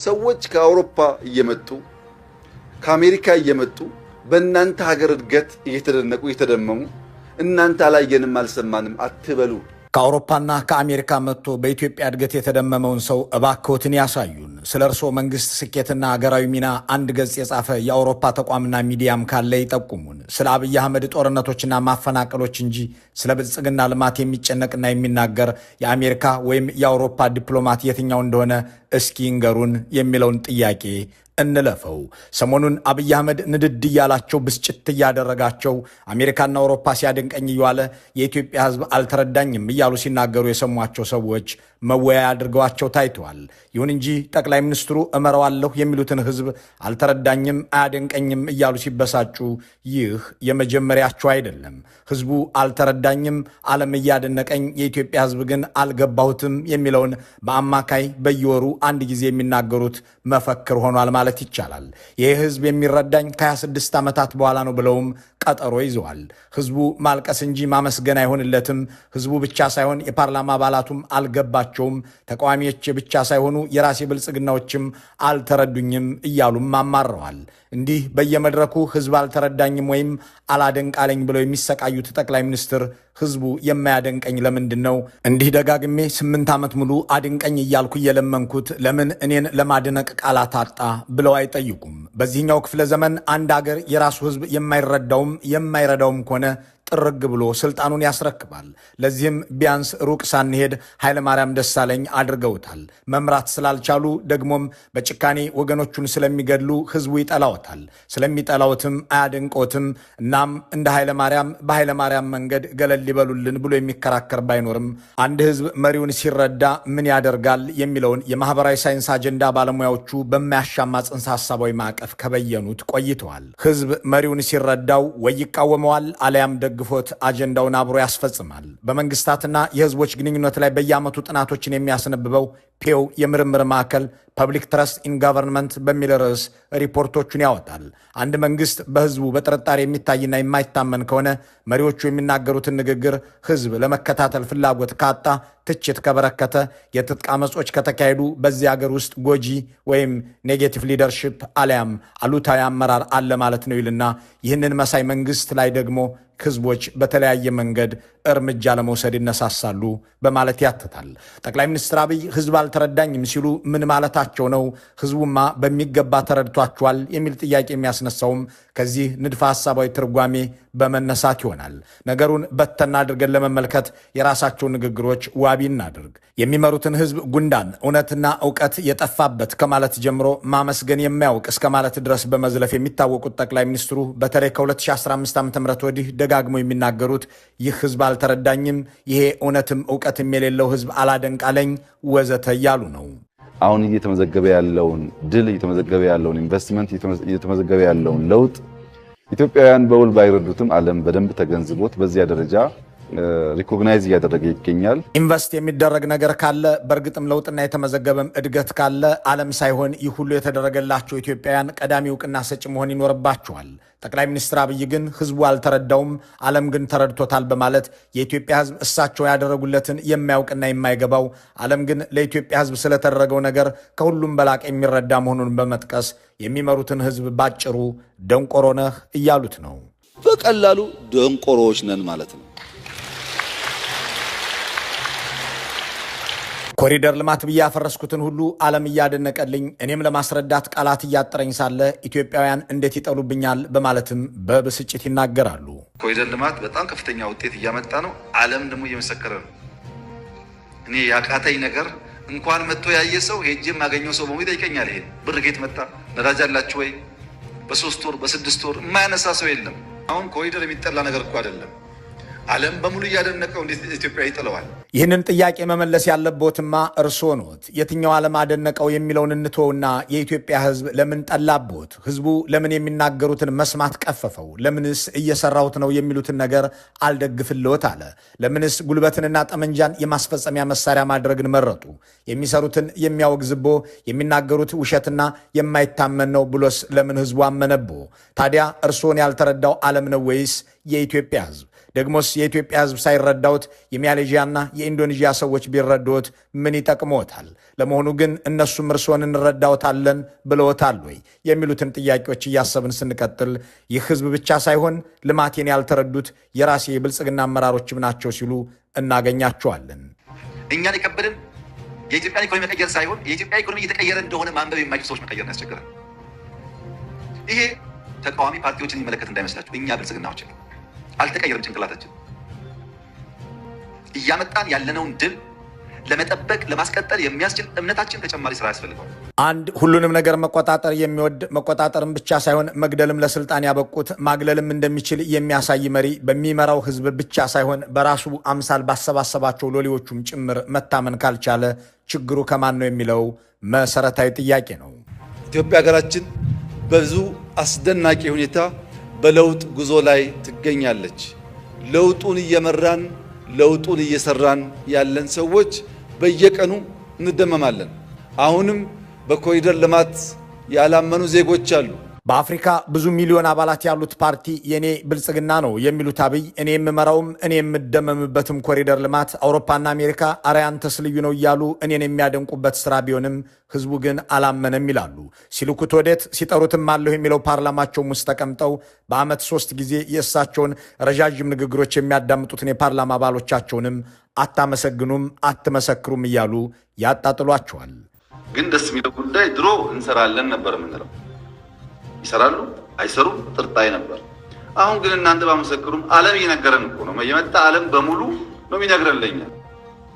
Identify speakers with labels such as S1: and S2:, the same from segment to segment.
S1: ሰዎች ከአውሮፓ እየመጡ ከአሜሪካ እየመጡ በእናንተ ሀገር እድገት እየተደነቁ እየተደመሙ እናንተ አላየንም አልሰማንም አትበሉ።
S2: ከአውሮፓና ከአሜሪካ መጥቶ በኢትዮጵያ እድገት የተደመመውን ሰው እባክዎትን ያሳዩን። ስለ እርሶ መንግስት ስኬትና ሀገራዊ ሚና አንድ ገጽ የጻፈ የአውሮፓ ተቋምና ሚዲያም ካለ ይጠቁሙን። ስለ አብይ አህመድ ጦርነቶችና ማፈናቀሎች እንጂ ስለ ብልጽግና ልማት የሚጨነቅና የሚናገር የአሜሪካ ወይም የአውሮፓ ዲፕሎማት የትኛው እንደሆነ እስኪ ይንገሩን የሚለውን ጥያቄ እንለፈው። ሰሞኑን አብይ አህመድ ንድድ እያላቸው ብስጭት እያደረጋቸው አሜሪካና አውሮፓ ሲያደንቀኝ እየዋለ የኢትዮጵያ ሕዝብ አልተረዳኝም እያሉ ሲናገሩ የሰሟቸው ሰዎች መወያያ አድርገዋቸው ታይተዋል። ይሁን እንጂ ጠቅላይ ሚኒስትሩ እመራዋለሁ የሚሉትን ሕዝብ አልተረዳኝም፣ አያደንቀኝም እያሉ ሲበሳጩ ይህ የመጀመሪያቸው አይደለም። ሕዝቡ አልተረዳኝም፣ ዓለም እያደነቀኝ፣ የኢትዮጵያ ሕዝብ ግን አልገባሁትም የሚለውን በአማካይ በየወሩ አንድ ጊዜ የሚናገሩት መፈክር ሆኗል ማለት ይቻላል። ይህ ሕዝብ የሚረዳኝ ከ26 ዓመታት በኋላ ነው ብለውም ቀጠሮ ይዘዋል። ሕዝቡ ማልቀስ እንጂ ማመስገን አይሆንለትም። ሕዝቡ ብቻ ሳይሆን የፓርላማ አባላቱም አልገባቸውም። ተቃዋሚዎች ብቻ ሳይሆኑ የራሴ ብልጽግናዎችም አልተረዱኝም እያሉም አማረዋል። እንዲህ በየመድረኩ ሕዝብ አልተረዳኝም ወይም አላደንቃለኝ ብለው የሚሰቃዩት ጠቅላይ ሚኒስትር ሕዝቡ የማያደንቀኝ ለምንድን ነው? እንዲህ ደጋግሜ 8 ዓመት ሙሉ አድንቀኝ እያልኩ እየለመንኩት ለምን እኔን ለማድነቅ ቃላት አጣ ብለው አይጠይቁም። በዚህኛው ክፍለ ዘመን አንድ አገር የራሱ ሕዝብ የማይረዳውም የማይረዳውም ከሆነ ጥርግ ብሎ ስልጣኑን ያስረክባል። ለዚህም ቢያንስ ሩቅ ሳንሄድ ኃይለማርያም ደሳለኝ አድርገውታል። መምራት ስላልቻሉ ደግሞም በጭካኔ ወገኖቹን ስለሚገድሉ ሕዝቡ ይጠላዎታል። ስለሚጠላዎትም አያደንቆትም። እናም እንደ ኃይለማርያም በኃይለማርያም መንገድ ገለል ሊበሉልን ብሎ የሚከራከር ባይኖርም አንድ ሕዝብ መሪውን ሲረዳ ምን ያደርጋል የሚለውን የማህበራዊ ሳይንስ አጀንዳ ባለሙያዎቹ በማያሻማ ጽንሰ ሐሳባዊ ማዕቀፍ ከበየኑት ቆይተዋል። ሕዝብ መሪውን ሲረዳው ወይ ይቃወመዋል አለያም ደግፎት አጀንዳውን አብሮ ያስፈጽማል። በመንግስታትና የህዝቦች ግንኙነት ላይ በየዓመቱ ጥናቶችን የሚያስነብበው ፔው የምርምር ማዕከል ፐብሊክ ትረስት ኢን ጋቨርንመንት በሚል ርዕስ ሪፖርቶቹን ያወጣል። አንድ መንግስት በህዝቡ በጥርጣሬ የሚታይና የማይታመን ከሆነ መሪዎቹ የሚናገሩትን ንግግር ህዝብ ለመከታተል ፍላጎት ካጣ፣ ትችት ከበረከተ፣ የትጥቅ አመጾች ከተካሄዱ በዚህ ሀገር ውስጥ ጎጂ ወይም ኔጌቲቭ ሊደርሺፕ አሊያም አሉታዊ አመራር አለ ማለት ነው ይልና ይህንን መሳይ መንግስት ላይ ደግሞ ህዝቦች በተለያየ መንገድ እርምጃ ለመውሰድ ይነሳሳሉ በማለት ያትታል። ጠቅላይ ሚኒስትር አብይ ህዝብ አልተረዳኝም ሲሉ ምን ማለታቸው ነው? ህዝቡማ በሚገባ ተረድቷቸዋል የሚል ጥያቄ የሚያስነሳውም ከዚህ ንድፈ ሐሳባዊ ትርጓሜ በመነሳት ይሆናል። ነገሩን በተና አድርገን ለመመልከት የራሳቸውን ንግግሮች ዋቢ እናድርግ። የሚመሩትን ህዝብ ጉንዳን እውነትና እውቀት የጠፋበት ከማለት ጀምሮ ማመስገን የማያውቅ እስከ ማለት ድረስ በመዝለፍ የሚታወቁት ጠቅላይ ሚኒስትሩ በተለይ ከ2015 ዓ.ም ወዲህ ደጋግመው የሚናገሩት ይህ ህዝብ አልተረዳኝም፣ ይሄ እውነትም እውቀትም የሌለው ህዝብ አላደንቃለኝ ወዘተ እያሉ ነው።
S3: አሁን እየተመዘገበ ያለውን ድል፣ እየተመዘገበ ያለውን ኢንቨስትመንት፣ እየተመዘገበ ያለውን ለውጥ ኢትዮጵያውያን በውል ባይረዱትም ዓለም በደንብ ተገንዝቦት በዚያ ደረጃ ሪኮግናይዝ እያደረገ ይገኛል።
S2: ኢንቨስት የሚደረግ ነገር ካለ በእርግጥም ለውጥና የተመዘገበም እድገት ካለ ዓለም ሳይሆን ይህ ሁሉ የተደረገላቸው ኢትዮጵያውያን ቀዳሚ እውቅና ሰጪ መሆን ይኖርባቸዋል። ጠቅላይ ሚኒስትር አብይ ግን ህዝቡ አልተረዳውም፣ ዓለም ግን ተረድቶታል በማለት የኢትዮጵያ ህዝብ እሳቸው ያደረጉለትን የማያውቅና የማይገባው ዓለም ግን ለኢትዮጵያ ህዝብ ስለተደረገው ነገር ከሁሉም በላቅ የሚረዳ መሆኑን በመጥቀስ የሚመሩትን ህዝብ ባጭሩ ደንቆሮ ነህ እያሉት ነው።
S1: በቀላሉ ደንቆሮዎች ነን ማለት ነው።
S2: ኮሪደር ልማት ብዬ ያፈረስኩትን ሁሉ ዓለም እያደነቀልኝ እኔም ለማስረዳት ቃላት እያጠረኝ ሳለ ኢትዮጵያውያን እንዴት ይጠሉብኛል በማለትም በብስጭት ይናገራሉ።
S1: ኮሪደር ልማት በጣም ከፍተኛ ውጤት እያመጣ ነው። ዓለም ደግሞ እየመሰከረ ነው። እኔ ያቃተኝ ነገር እንኳን መጥቶ ያየ ሰው ሄጄ የማገኘው ሰው በሙሉ ይጠይቀኛል። ይሄ ብር ከየት መጣ? ነዳጅ አላችሁ ወይ? በ3 ወር በ6 ወር የማያነሳ ሰው የለም። አሁን ኮሪደር የሚጠላ ነገር እኮ አይደለም። ዓለም በሙሉ እያደነቀው እንዴት ኢትዮጵያ ይጥለዋል?
S2: ይህንን ጥያቄ መመለስ ያለቦትማ እርስዎ ኖት። የትኛው ዓለም አደነቀው የሚለውን እንተውና የኢትዮጵያ ህዝብ ለምን ጠላቦት? ህዝቡ ለምን የሚናገሩትን መስማት ቀፈፈው? ለምንስ እየሰራሁት ነው የሚሉትን ነገር አልደግፍልዎት አለ? ለምንስ ጉልበትንና ጠመንጃን የማስፈጸሚያ መሳሪያ ማድረግን መረጡ? የሚሰሩትን የሚያወግዝቦ የሚናገሩት ውሸትና የማይታመን ነው ብሎስ ለምን ህዝቡ አመነቦ? ታዲያ እርስዎን ያልተረዳው ዓለም ነው ወይስ የኢትዮጵያ ህዝብ? ደግሞስ የኢትዮጵያ ሕዝብ ሳይረዳውት የማሌዥያና የኢንዶኔዥያ ሰዎች ቢረዱት ምን ይጠቅሞታል? ለመሆኑ ግን እነሱም እርስዎን እንረዳውታለን ብለውታል ወይ? የሚሉትን ጥያቄዎች እያሰብን ስንቀጥል ይህ ሕዝብ ብቻ ሳይሆን ልማቴን ያልተረዱት የራሴ የብልጽግና አመራሮችም ናቸው ሲሉ እናገኛቸዋለን።
S1: እኛን የከበደን የኢትዮጵያን ኢኮኖሚ መቀየር ሳይሆን የኢትዮጵያ ኢኮኖሚ እየተቀየረ እንደሆነ ማንበብ የማይችሉ ሰዎች መቀየር ነው ያስቸገረን። ይሄ ተቃዋሚ ፓርቲዎችን የሚመለከት እንዳይመስላችሁ። እኛ ብልጽግናዎች አልተቀየረም። ጭንቅላታችን እያመጣን ያለነውን ድል ለመጠበቅ ለማስቀጠል የሚያስችል እምነታችን ተጨማሪ ስራ ያስፈልገዋል።
S2: አንድ ሁሉንም ነገር መቆጣጠር የሚወድ መቆጣጠርም ብቻ ሳይሆን መግደልም ለስልጣን ያበቁት ማግለልም እንደሚችል የሚያሳይ መሪ በሚመራው ህዝብ ብቻ ሳይሆን በራሱ አምሳል ባሰባሰባቸው ሎሌዎቹም ጭምር መታመን ካልቻለ ችግሩ ከማን ነው የሚለው መሰረታዊ ጥያቄ ነው።
S4: ኢትዮጵያ ሀገራችን በብዙ አስደናቂ ሁኔታ በለውጥ ጉዞ ላይ ትገኛለች። ለውጡን እየመራን ለውጡን እየሰራን ያለን ሰዎች በየቀኑ እንደመማለን። አሁንም በኮሪደር ልማት ያላመኑ ዜጎች አሉ።
S2: በአፍሪካ ብዙ ሚሊዮን አባላት ያሉት ፓርቲ የኔ ብልጽግና ነው የሚሉት አብይ እኔ የምመራውም እኔ የምደመምበትም ኮሪደር ልማት አውሮፓና አሜሪካ አረ ያንተስ ልዩ ነው እያሉ እኔን የሚያደንቁበት ስራ ቢሆንም ህዝቡ ግን አላመነም ይላሉ። ሲልኩት ወዴት ሲጠሩትም አለሁ የሚለው ፓርላማቸውም ውስጥ ተቀምጠው በዓመት 3 ጊዜ የእሳቸውን ረዣዥም ንግግሮች የሚያዳምጡትን የፓርላማ አባሎቻቸውንም አታመሰግኑም አትመሰክሩም እያሉ ያጣጥሏቸዋል።
S3: ግን ደስ የሚለው ጉዳይ ድሮ እንሰራለን ነበር የምንለው፣ ይሰራሉ አይሰሩም ጥርጣሬ ነበር። አሁን ግን እናንተ ባመሰክሩም ዓለም እየነገረን እኮ ነው። የመጣ ዓለም በሙሉ ነው የሚነግረን። ለኛ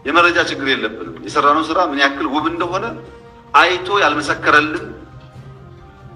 S3: የመረጃ ችግር የለብንም። የሰራነው ስራ ምን ያክል ውብ እንደሆነ አይቶ ያልመሰከረልን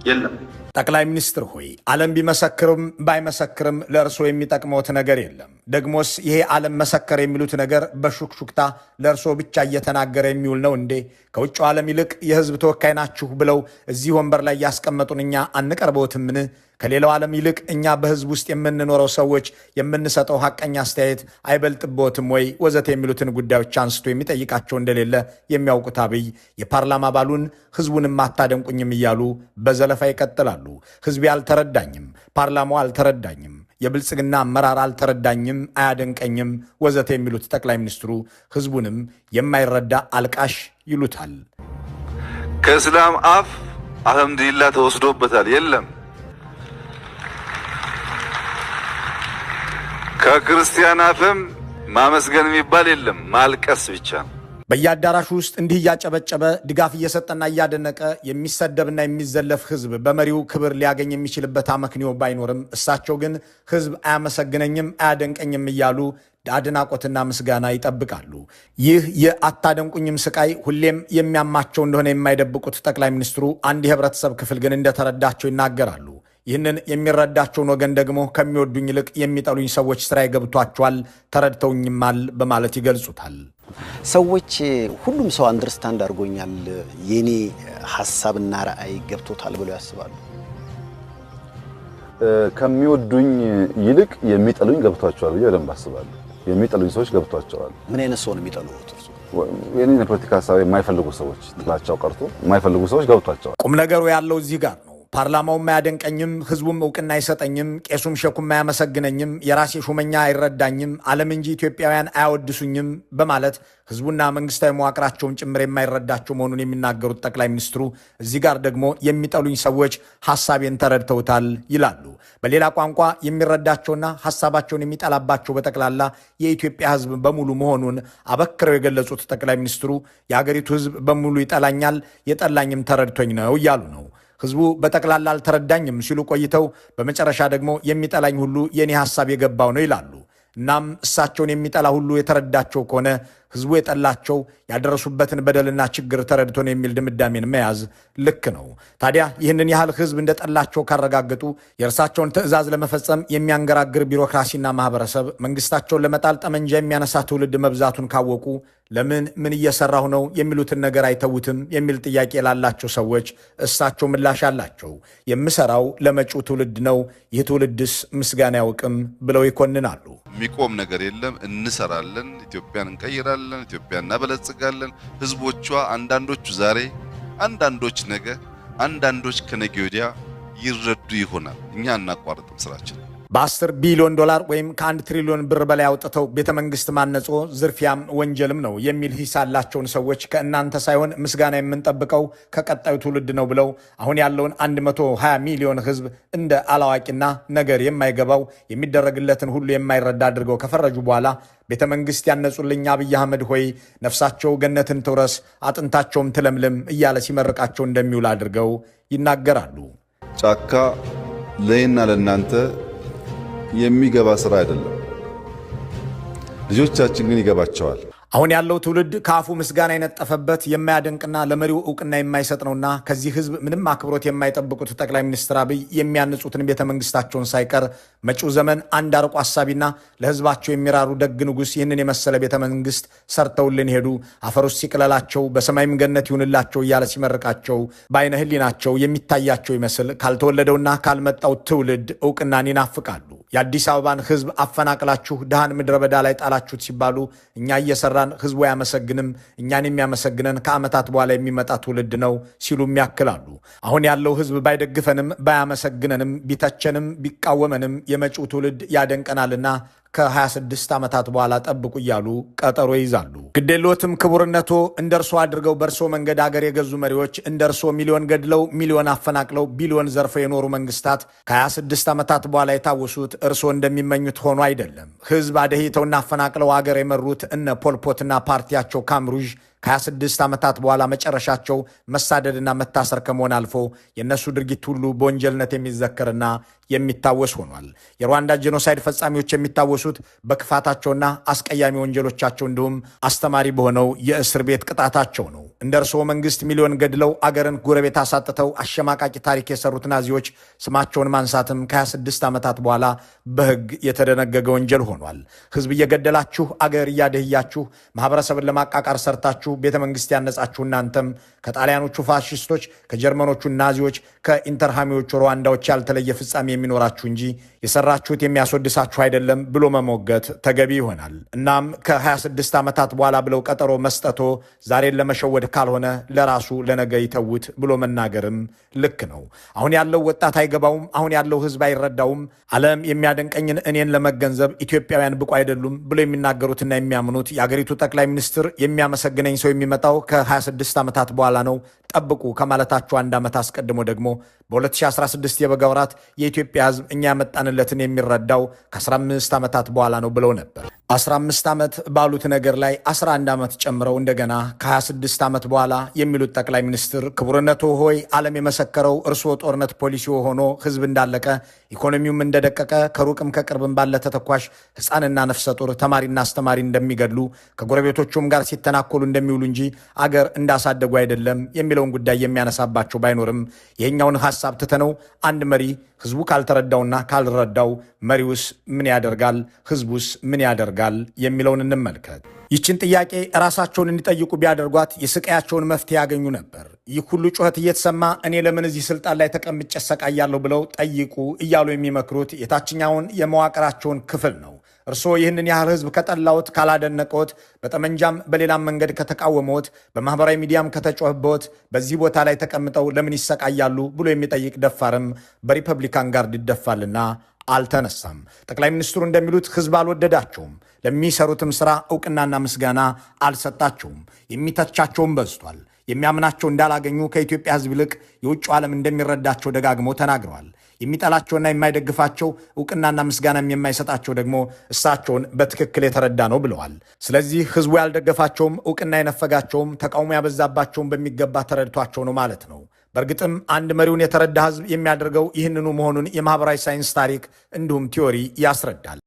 S3: የለም።
S2: ጠቅላይ ሚኒስትር ሆይ ዓለም ቢመሰክርም ባይመሰክርም ለእርሶ የሚጠቅመውት ነገር የለም። ደግሞስ ይሄ ዓለም መሰከር የሚሉት ነገር በሹክሹክታ ለእርሶ ብቻ እየተናገረ የሚውል ነው እንዴ? ከውጭው ዓለም ይልቅ የህዝብ ተወካይ ናችሁ ብለው እዚህ ወንበር ላይ ያስቀመጡን እኛ አንቀርበውትምን? ከሌላው ዓለም ይልቅ እኛ በህዝብ ውስጥ የምንኖረው ሰዎች የምንሰጠው ሐቀኛ አስተያየት አይበልጥቦትም ወይ? ወዘተ የሚሉትን ጉዳዮች አንስቶ የሚጠይቃቸው እንደሌለ የሚያውቁት አብይ የፓርላማ አባሉን ህዝቡንም አታደንቁኝም እያሉ በዘለፋ ይቀጥላሉ። ህዝቤ አልተረዳኝም፣ ፓርላማው አልተረዳኝም፣ የብልጽግና አመራር አልተረዳኝም፣ አያደንቀኝም ወዘተ የሚሉት ጠቅላይ ሚኒስትሩ ህዝቡንም የማይረዳ አልቃሽ ይሉታል።
S3: ከእስላም አፍ አልሐምዱሊላህ ተወስዶበታል የለም። ከክርስቲያን አፍም ማመስገን የሚባል የለም፣ ማልቀስ ብቻ።
S2: በየአዳራሹ ውስጥ እንዲህ እያጨበጨበ ድጋፍ እየሰጠና እያደነቀ የሚሰደብና የሚዘለፍ ህዝብ በመሪው ክብር ሊያገኝ የሚችልበት አመክንዮ ባይኖርም እሳቸው ግን ህዝብ አያመሰግነኝም አያደንቀኝም እያሉ አድናቆትና ምስጋና ይጠብቃሉ። ይህ የአታደንቁኝም ስቃይ ሁሌም የሚያማቸው እንደሆነ የማይደብቁት ጠቅላይ ሚኒስትሩ አንድ የህብረተሰብ ክፍል ግን እንደተረዳቸው ይናገራሉ። ይህንን የሚረዳቸውን ወገን ደግሞ ከሚወዱኝ ይልቅ የሚጠሉኝ ሰዎች ስራ ይገብቷቸዋል፣ ተረድተውኝማል በማለት ይገልጹታል።
S5: ሰዎች ሁሉም ሰው አንደርስታንድ አድርጎኛል፣ የኔ ሐሳብና ራዕይ ገብቶታል ብለው ያስባሉ?
S3: ከሚወዱኝ ይልቅ የሚጠሉኝ ገብቷቸዋል ብዬ በደንብ አስባለሁ። የሚጠሉኝ ሰዎች ገብቷቸዋል።
S5: ምን አይነት ሰው ነው የሚጠሉት?
S3: የኔን የፖለቲካ ሀሳብ የማይፈልጉ ሰዎች፣ ጥላቻው ቀርቶ የማይፈልጉ ሰዎች ገብቷቸዋል።
S2: ቁም ነገሩ ያለው እዚህ ጋር ነው። ፓርላማውም አያደንቀኝም፣ ህዝቡም እውቅና አይሰጠኝም፣ ቄሱም ሸኩም አያመሰግነኝም፣ የራሴ ሹመኛ አይረዳኝም፣ ዓለም እንጂ ኢትዮጵያውያን አያወድሱኝም በማለት ህዝቡና መንግስታዊ መዋቅራቸውን ጭምር የማይረዳቸው መሆኑን የሚናገሩት ጠቅላይ ሚኒስትሩ እዚህ ጋር ደግሞ የሚጠሉኝ ሰዎች ሐሳቤን ተረድተውታል ይላሉ። በሌላ ቋንቋ የሚረዳቸውና ሐሳባቸውን የሚጠላባቸው በጠቅላላ የኢትዮጵያ ህዝብ በሙሉ መሆኑን አበክረው የገለጹት ጠቅላይ ሚኒስትሩ የአገሪቱ ህዝብ በሙሉ ይጠላኛል፣ የጠላኝም ተረድቶኝ ነው እያሉ ነው። ህዝቡ በጠቅላላ አልተረዳኝም ሲሉ ቆይተው በመጨረሻ ደግሞ የሚጠላኝ ሁሉ የኔ ሐሳብ የገባው ነው ይላሉ። እናም እሳቸውን የሚጠላ ሁሉ የተረዳቸው ከሆነ ህዝቡ የጠላቸው ያደረሱበትን በደልና ችግር ተረድቶ ነው የሚል ድምዳሜን መያዝ ልክ ነው። ታዲያ ይህንን ያህል ህዝብ እንደጠላቸው ካረጋገጡ የእርሳቸውን ትዕዛዝ ለመፈጸም የሚያንገራግር ቢሮክራሲና ማህበረሰብ፣ መንግስታቸውን ለመጣል ጠመንጃ የሚያነሳ ትውልድ መብዛቱን ካወቁ ለምን ምን እየሰራሁ ነው የሚሉትን ነገር አይተውትም የሚል ጥያቄ ላላቸው ሰዎች እሳቸው ምላሽ አላቸው። የምሰራው ለመጪው ትውልድ ነው፣ ይህ ትውልድስ ምስጋና ያውቅም ብለው ይኮንናሉ።
S6: የሚቆም ነገር የለም። እንሰራለን፣ ኢትዮጵያን እንቀይራለን፣ ኢትዮጵያን እናበለጽጋለን። ህዝቦቿ አንዳንዶቹ ዛሬ፣ አንዳንዶች ነገ፣ አንዳንዶች ከነገ ወዲያ ይረዱ ይሆናል። እኛ እናቋርጥም ስራችን።
S2: በ10 ቢሊዮን ዶላር ወይም ከ1 ትሪሊዮን ብር በላይ አውጥተው ቤተመንግስት ማነጾ ዝርፊያም ወንጀልም ነው የሚል ሂስ ያላቸውን ሰዎች ከእናንተ ሳይሆን ምስጋና የምንጠብቀው ከቀጣዩ ትውልድ ነው ብለው አሁን ያለውን 120 ሚሊዮን ህዝብ እንደ አላዋቂና ነገር የማይገባው የሚደረግለትን ሁሉ የማይረዳ አድርገው ከፈረጁ በኋላ ቤተመንግስት ያነጹልኝ አብይ አህመድ ሆይ ነፍሳቸው ገነትን ትውረስ አጥንታቸውም ትለምልም እያለ ሲመርቃቸው እንደሚውል አድርገው ይናገራሉ።
S3: ጫካ ለእኔና ለእናንተ የሚገባ ስራ አይደለም። ልጆቻችን ግን ይገባቸዋል።
S2: አሁን ያለው ትውልድ ከአፉ ምስጋና የነጠፈበት የማያደንቅና ለመሪው እውቅና የማይሰጥ ነውና ከዚህ ህዝብ ምንም አክብሮት የማይጠብቁት ጠቅላይ ሚኒስትር አብይ የሚያንጹትን ቤተመንግስታቸውን ሳይቀር መጪው ዘመን አንድ አርቆ አሳቢና ለህዝባቸው የሚራሩ ደግ ንጉሥ ይህንን የመሰለ ቤተመንግስት ሰርተውልን ሄዱ፣ አፈር ውስጥ ሲቅለላቸው በሰማይም ገነት ይሁንላቸው እያለ ሲመርቃቸው በአይነ ህሊናቸው የሚታያቸው ይመስል ካልተወለደውና ካልመጣው ትውልድ እውቅናን ይናፍቃሉ። የአዲስ አበባን ህዝብ አፈናቅላችሁ ድሃን ምድረ በዳ ላይ ጣላችሁት ሲባሉ እኛ እየሰራን ህዝቡ አያመሰግንም፣ እኛን የሚያመሰግነን ከዓመታት በኋላ የሚመጣ ትውልድ ነው ሲሉም ያክላሉ። አሁን ያለው ህዝብ ባይደግፈንም ባያመሰግነንም ቢተቸንም ቢቃወመንም የመጪው ትውልድ ያደንቀናልና ከ26 ዓመታት በኋላ ጠብቁ እያሉ ቀጠሮ ይዛሉ። ግዴሎትም ክቡርነቶ እንደ እርሶ አድርገው በእርሶ መንገድ አገር የገዙ መሪዎች እንደ እርሶ ሚሊዮን ገድለው ሚሊዮን አፈናቅለው ቢሊዮን ዘርፈው የኖሩ መንግስታት ከ26 ዓመታት በኋላ የታወሱት እርሶ እንደሚመኙት ሆኖ አይደለም። ህዝብ አደሂተውና አፈናቅለው አገር የመሩት እነ ፖልፖትና ፓርቲያቸው ካምሩዥ ከ26 ዓመታት በኋላ መጨረሻቸው መሳደድና መታሰር ከመሆን አልፎ የእነሱ ድርጊት ሁሉ በወንጀልነት የሚዘከርና የሚታወስ ሆኗል። የሩዋንዳ ጄኖሳይድ ፈጻሚዎች የሚታወሱት በክፋታቸውና አስቀያሚ ወንጀሎቻቸው እንዲሁም አስተማሪ በሆነው የእስር ቤት ቅጣታቸው ነው። እንደ እርስዎ መንግስት ሚሊዮን ገድለው አገርን ጎረቤት አሳጥተው አሸማቃቂ ታሪክ የሰሩት ናዚዎች ስማቸውን ማንሳትም ከ26 ዓመታት በኋላ በህግ የተደነገገ ወንጀል ሆኗል። ህዝብ እየገደላችሁ አገር እያደህያችሁ ማህበረሰብን ለማቃቃር ሰርታችሁ ቤተ መንግስት ያነጻችሁ እናንተም ከጣሊያኖቹ ፋሽስቶች፣ ከጀርመኖቹ ናዚዎች፣ ከኢንተርሃሚዎቹ ሩዋንዳዎች ያልተለየ ፍጻሜ የሚኖራችሁ እንጂ የሰራችሁት የሚያስወድሳችሁ አይደለም ብሎ መሞገት ተገቢ ይሆናል። እናም ከ26 ዓመታት በኋላ ብለው ቀጠሮ መስጠቶ ዛሬን ለመሸወድ ካልሆነ ለራሱ ለነገ ይተውት ብሎ መናገርም ልክ ነው። አሁን ያለው ወጣት አይገባውም። አሁን ያለው ህዝብ አይረዳውም። ዓለም የሚያደንቀኝን እኔን ለመገንዘብ ኢትዮጵያውያን ብቁ አይደሉም ብሎ የሚናገሩትና የሚያምኑት የአገሪቱ ጠቅላይ ሚኒስትር የሚያመሰግነኝ ሰው የሚመጣው ከ26 ዓመታት በኋላ ነው ጠብቁ ከማለታቸው አንድ ዓመት አስቀድሞ ደግሞ በ2016 የበጋ ወራት የኢትዮጵያ ህዝብ እኛ ያመጣንለትን የሚረዳው ከ15 ዓመታት በኋላ ነው ብለው ነበር። 15 ዓመት ባሉት ነገር ላይ 11 ዓመት ጨምረው እንደገና ከ26 ዓመት በኋላ የሚሉት ጠቅላይ ሚኒስትር ክቡርነቶ ሆይ ዓለም የመሰከረው እርስዎ ጦርነት ፖሊሲ ሆኖ ህዝብ እንዳለቀ ኢኮኖሚውም እንደደቀቀ ከሩቅም ከቅርብም ባለ ተተኳሽ ህፃንና ነፍሰ ጡር ተማሪና አስተማሪ እንደሚገድሉ ከጎረቤቶቹም ጋር ሲተናኮሉ እንደሚውሉ እንጂ አገር እንዳሳደጉ አይደለም የሚለውን ጉዳይ የሚያነሳባቸው ባይኖርም ይሄኛውን ሐሳብ ትተነው አንድ መሪ ህዝቡ ካልተረዳውና ካልረዳው መሪውስ ምን ያደርጋል፣ ህዝቡስ ምን ያደርጋል የሚለውን እንመልከት። ይችን ጥያቄ ራሳቸውን እንዲጠይቁ ቢያደርጓት የስቃያቸውን መፍትሄ ያገኙ ነበር። ይህ ሁሉ ጩኸት እየተሰማ እኔ ለምን እዚህ ስልጣን ላይ ተቀምጬ እሰቃያለሁ ብለው ጠይቁ እያሉ የሚመክሩት የታችኛውን የመዋቅራቸውን ክፍል ነው። እርስዎ ይህንን ያህል ህዝብ ከጠላዎት፣ ካላደነቀዎት፣ በጠመንጃም በሌላም መንገድ ከተቃወመዎት፣ በማህበራዊ ሚዲያም ከተጮህበዎት በዚህ ቦታ ላይ ተቀምጠው ለምን ይሰቃያሉ ብሎ የሚጠይቅ ደፋርም በሪፐብሊካን ጋርድ ይደፋልና አልተነሳም። ጠቅላይ ሚኒስትሩ እንደሚሉት ህዝብ አልወደዳቸውም። ለሚሰሩትም ስራ እውቅናና ምስጋና አልሰጣቸውም። የሚተቻቸውም በዝቷል። የሚያምናቸው እንዳላገኙ ከኢትዮጵያ ህዝብ ይልቅ የውጭው ዓለም እንደሚረዳቸው ደጋግመው ተናግረዋል። የሚጠላቸውና የማይደግፋቸው እውቅናና ምስጋናም የማይሰጣቸው ደግሞ እሳቸውን በትክክል የተረዳ ነው ብለዋል። ስለዚህ ህዝቡ ያልደገፋቸውም እውቅና የነፈጋቸውም ተቃውሞ ያበዛባቸውን በሚገባ ተረድቷቸው ነው ማለት ነው። በእርግጥም አንድ መሪውን የተረዳ ህዝብ የሚያደርገው ይህንኑ መሆኑን የማህበራዊ ሳይንስ ታሪክ እንዲሁም ቲዮሪ ያስረዳል።